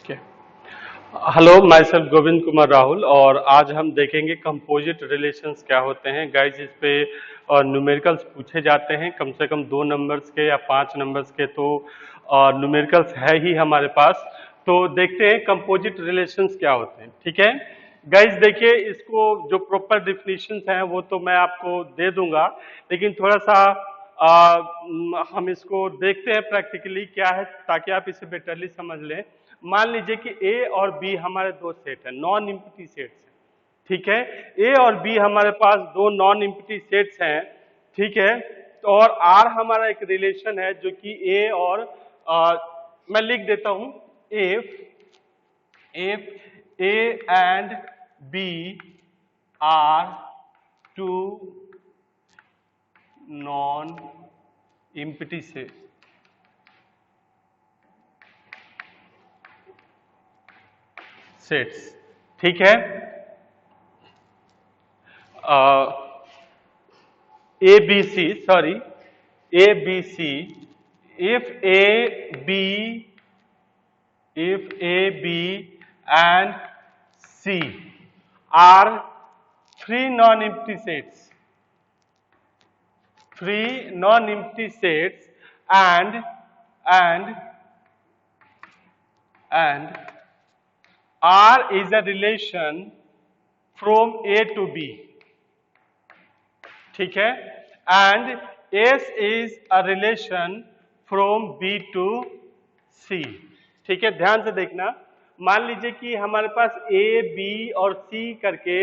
Okay. Hello, my self Govind Kumar Rahul और आज हम देखेंगे कंपोजिट रिलेशंस क्या होते हैं। गाइस इस पे न्यूमेरिकल्स पूछे जाते हैं, कम से कम 2 नंबर्स के या 5 नंबर्स के, तो न्यूमेरिकल्स है ही हमारे पास। तो देखते हैं कंपोजिट रिलेशंस क्या होते हैं। ठीक है गाइस, देखिए इसको जो प्रॉपर डिफिनीशंस हैं वो तो मैं आपको दे दूंगा, लेकिन थोड़ा सा हम इसको देखते हैं प्रैक्टिकली क्या है ताकि आप इसे बेटरली समझ लें। मान लीजिए कि ए और बी हमारे दो सेट हैं, नॉन इम्पटी सेट्स हैं। ठीक है, ए और बी हमारे पास दो नॉन इम्पटी सेट्स हैं। ठीक है, तो और आर हमारा एक रिलेशन है जो कि ए और मैं लिख देता हूं, if A and B are two non empty sets. ठीक है, A B C, sorry, A B C, if A B and C are three non-empty sets, and R is a relation from A to B. ठीक है, and S is a relation from B to C. ठीक है, ध्यान से देखना। मान लीजिए कि हमारे पास A, B और C करके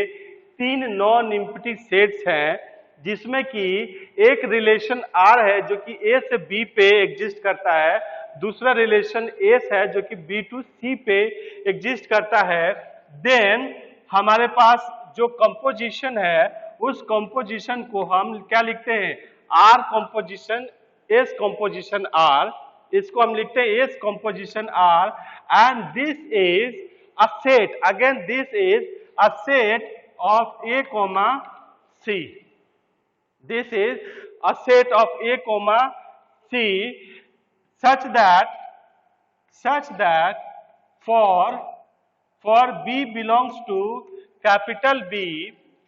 3 नॉन इम्पटी सेट्स हैं, जिसमें कि एक रिलेशन R है जो कि A से B पे एग्जिस्ट करता है, दूसरा रिलेशन S है जो कि B टू C पे एग्जिस्ट करता है। देन हमारे पास जो कंपोजिशन है उस कंपोजिशन को हम क्या लिखते हैं, R composition, S composition R, इसको हम लिखते हैं S composition R. And this is a set, again this is a set of A comma C, this is a set of A comma C such that for B belongs to capital B,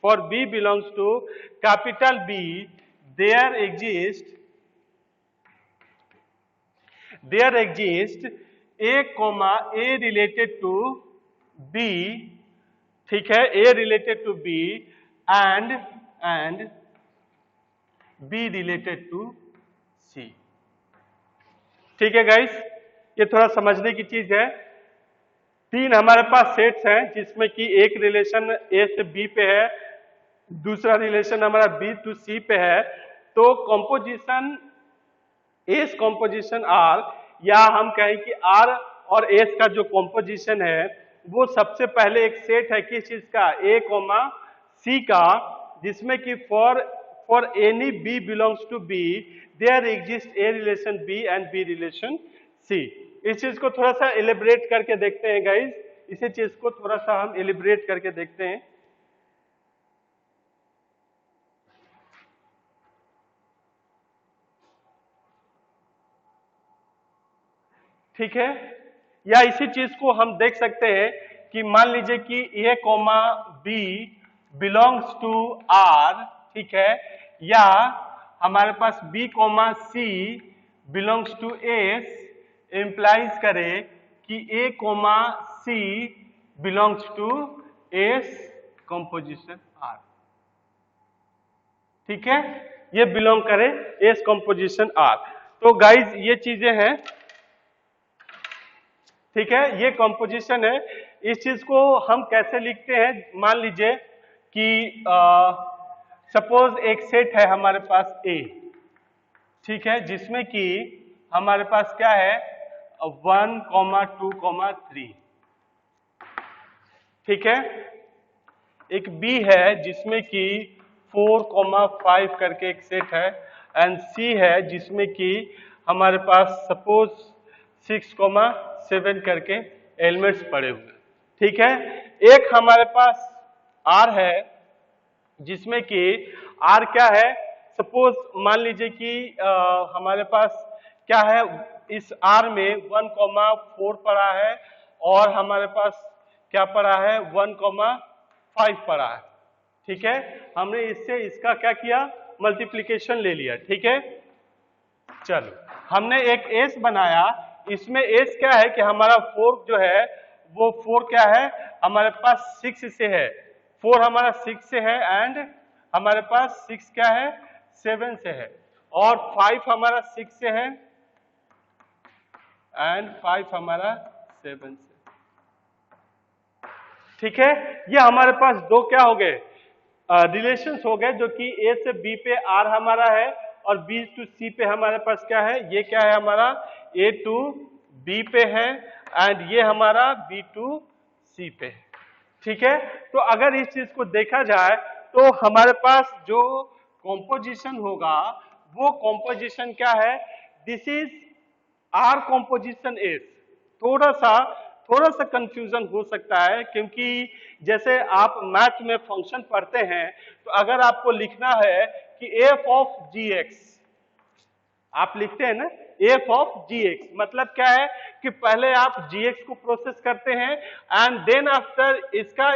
for B belongs to capital B, there exists A comma A related to B, ठीक है, A related to B and B related to C। ठीक है guys, ये थोड़ा समझने की चीज है। 3 हमारे पास सेट्स हैं जिसमें कि एक रिलेशन ए से बी पे है, दूसरा रिलेशन हमारा बी टू सी पे है। तो कंपोजिशन एस कंपोजिशन आर, या हम कहें कि आर और एस का जो कंपोजिशन है वो सबसे पहले एक सेट है किस चीज का, ए कॉमा सी का, जिसमें कि for any B belongs to B there exist a relation B and B relation C. इस चीज को थोड़ा सा एलिब्रेट करके देखते हैं गाइस, इसी चीज को थोड़ा सा हम एलिब्रेट करके देखते हैं। ठीक है, या इसी चीज को हम देख सकते हैं कि मान लीजिए कि A comma B belongs to R, ठीक है, या हमारे पास B comma C belongs to S, implies करे कि A comma C belongs to S composition R. ठीक है, ये बिलोंग करे एस कंपोजिशन आर। तो गाइज ये चीजें हैं, ठीक है, ये कंपोजिशन है। इस चीज को हम कैसे लिखते हैं, मान लीजिए कि सपोज एक सेट है हमारे पास ए, ठीक है, जिसमें कि हमारे पास क्या है 1, 2, 3, ठीक है, एक बी है जिसमें कि 4, 5 करके एक सेट है, एंड सी है जिसमें कि हमारे पास सपोज 6, 7 करके एलिमेंट्स पड़े हुए। ठीक है, एक हमारे पास आर है जिसमें कि आर क्या है, सपोज मान लीजिए कि हमारे पास क्या है, इस आर में 1, 4 पड़ा है और हमारे पास क्या पड़ा है 1,5 पड़ा है। ठीक है, हमने इससे इसका क्या किया मल्टीप्लिकेशन ले लिया। ठीक है, चलो हमने एक एस बनाया, इसमें एस क्या है कि हमारा 4 जो है वो 4 क्या है हमारे पास 6 से है, 4 हमारा 6 से है एंड हमारे पास 6 क्या है 7 से है, और 5 हमारा 6 से है एंड 5 हमारा 7 से। ठीक है, ये हमारे पास दो क्या हो गए रिलेशंस हो गए, जो कि ए से बी पे आर हमारा है और बी टू सी पे हमारे पास क्या है, ये क्या है हमारा ए टू बी पे है एंड ये हमारा बी टू सी पे है। ठीक है, तो अगर इस चीज को देखा जाए तो हमारे पास जो कॉम्पोजिशन होगा वो कॉम्पोजिशन क्या है, this is R composition S. थोड़ा सा कंफ्यूजन हो सकता है, क्योंकि जैसे आप मैथ में फंक्शन पढ़ते हैं तो अगर आपको लिखना है कि एफ ऑफ जी एक्स, आप लिखते हैं ना एफ ऑफ जी एक्स, मतलब क्या है कि पहले आप जी एक्स को प्रोसेस करते हैं एंड देन आफ्टर इसका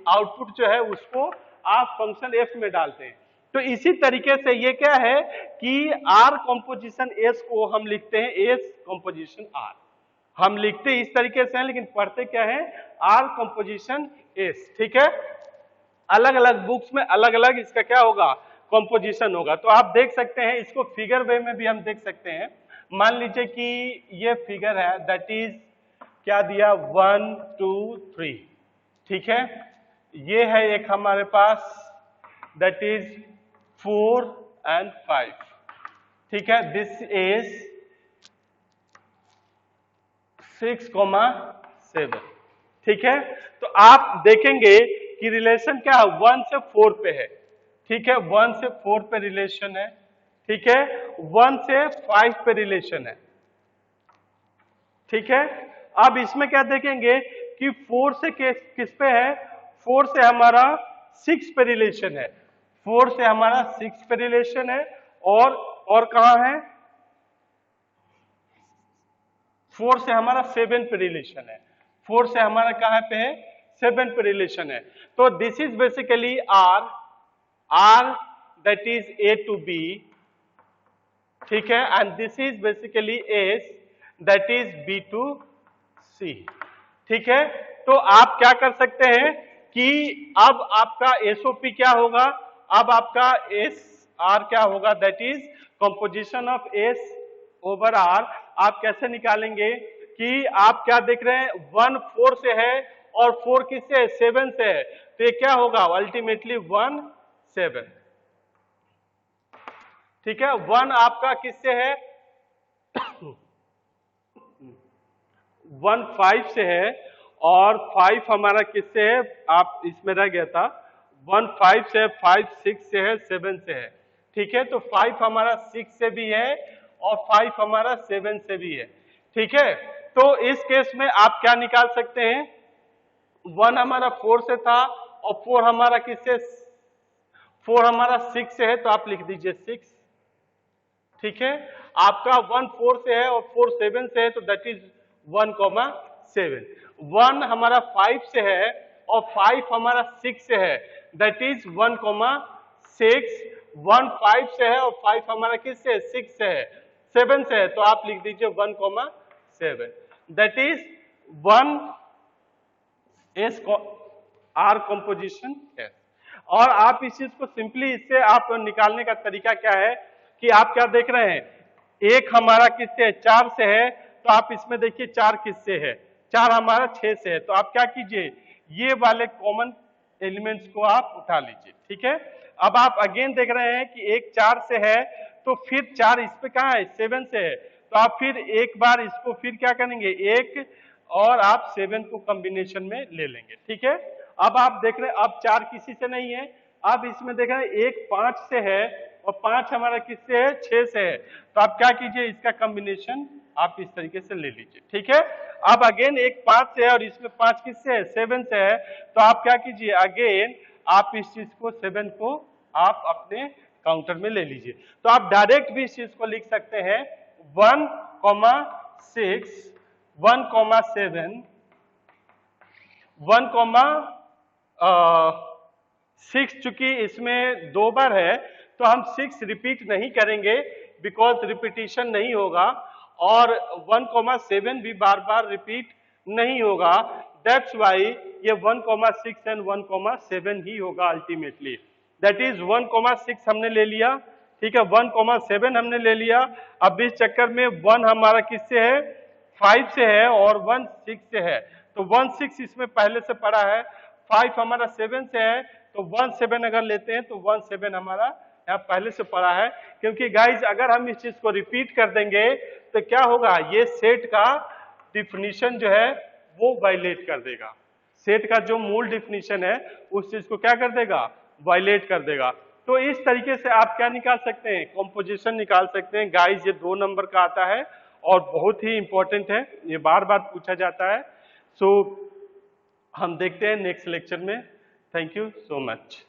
आउटपुट जो है उसको आप फंक्शन एफ में डालते हैं। तो इसी तरीके से ये क्या है कि आर कॉम्पोजिशन एस को हम लिखते हैं एस कॉम्पोजिशन आर, हम लिखते इस तरीके से हैं लेकिन पढ़ते क्या है आर कॉम्पोजिशन एस। ठीक है, अलग अलग बुक्स में अलग अलग इसका क्या होगा कॉम्पोजिशन होगा। तो आप देख सकते हैं इसको फिगर वे में भी हम देख सकते हैं। मान लीजिए कि ये फिगर है, दैट इज क्या दिया 1 2 3। ठीक है, ये है एक हमारे पास दैट इज 4 एंड 5। ठीक है, दिस इज 6,7। ठीक है, तो आप देखेंगे कि रिलेशन क्या है 1 से 4 पे है। ठीक है, 1 से 4 पे रिलेशन है। ठीक है, 1 से 5 पे रिलेशन है। ठीक है, अब इसमें क्या देखेंगे कि 4 से किस पे है, 4 से हमारा 6 पे रिलेशन है, 4 से हमारा 6 पे रिलेशन है, और कहां है 4 से हमारा 7 पे रिलेशन है, 4 से हमारा कहां पे है 7 पे रिलेशन है। तो this is basically R that is A to B. ठीक है, and this is basically S that is B to C. ठीक है, तो आप क्या कर सकते हैं कि अब आपका एसओपी क्या होगा, अब आपका एस आर क्या होगा, that is composition of S over R. आप कैसे निकालेंगे कि आप क्या देख रहे हैं 1 4 से है और 4 किससे है 7 से है, तो ये क्या होगा अल्टीमेटली 1 7। ठीक है, 1 आपका किससे है 1 5 से है और 5 हमारा किससे है, आप इसमें रह गया था 1 5 से है, 5 6 से है, 7 से है। ठीक है, तो 5 हमारा 6 से भी है और 5 हमारा 7 से भी है। ठीक है, तो इस केस में आप क्या निकाल सकते हैं, 1 हमारा 4 से था और 4 हमारा किससे 4 हमारा 6 से है, तो आप लिख दीजिए 6। ठीक है, आपका 1 4 से है और 4 7 से है, तो दैट इज 1,7। 1 हमारा 5 से है और 5 हमारा 6 से है, दैट इज 1,6। 1 5 से है और 5 हमारा किससे है 6 से है, 7 से है, तो आप लिख दीजिए 1,7। That is 1 S R composition है। और आप इस चीज को सिंपली इससे आप निकालने का तरीका क्या है कि आप क्या देख रहे हैं, एक हमारा किससे है 4 से है, तो आप इसमें देखिए 4 किससे है 4 हमारा 6 से है, तो आप क्या कीजिए ये वाले कॉमन एलिमेंट्स को आप उठा लीजिए। ठीक है, अब आप अगेन देख रहे हैं कि एक 4 से है, तो फिर 4 इस पे कहां है 7 से है, तो आप फिर एक बार इसको फिर क्या करेंगे एक और आप 7 को कॉम्बिनेशन में ले लेंगे। ठीक है, अब आप देख रहे हैं अब 4 किसी से नहीं है, अब इसमें देख रहे हैं एक 5 से है और 5 हमारा किससे है 6 से है, तो आप क्या कीजिए इसका कॉम्बिनेशन आप इस तरीके से ले लीजिए। ठीक है, अब अगेन एक 5 से है और इसमें 5 किससे है 7 से है, तो आप क्या कीजिए अगेन आप इस चीज को 7 को आप अपने काउंटर में ले लीजिए। तो आप डायरेक्ट भी इस चीज को लिख सकते हैं 1,6 1,7 1,6 चूंकि इसमें 2 बार है तो हम 6 रिपीट नहीं करेंगे बिकॉज रिपीटिशन नहीं होगा, और 1,7 भी बार बार रिपीट नहीं होगा। दैट्स वाई ये 1,6 एंड 1,7 ही होगा अल्टीमेटली। दैट इज 1,6 हमने ले लिया, ठीक है, 1,7 हमने ले लिया। अब इस चक्कर में 1 हमारा किससे है, 5 से है, और 1 6 से है, तो 1 6 इसमें पहले से पड़ा है, 5 हमारा 7 से है, तो 1 7 अगर लेते हैं तो 1 7 हमारा यहाँ पहले से पड़ा है। क्योंकि गाइज अगर हम इस चीज को रिपीट कर देंगे तो क्या होगा, ये सेट का डिफिनीशन जो है वो वायलेट कर देगा। सेट का जो मूल डिफिनीशन है उस चीज को क्या कर देगा, वायलेट कर देगा। तो इस तरीके से आप क्या निकाल सकते हैं, कॉम्पोजिशन निकाल सकते हैं। गाइज ये 2 नंबर का आता है और बहुत ही इंपॉर्टेंट है, ये बार बार पूछा जाता है। सो हम देखते हैं नेक्स्ट लेक्चर में। Thank you so much.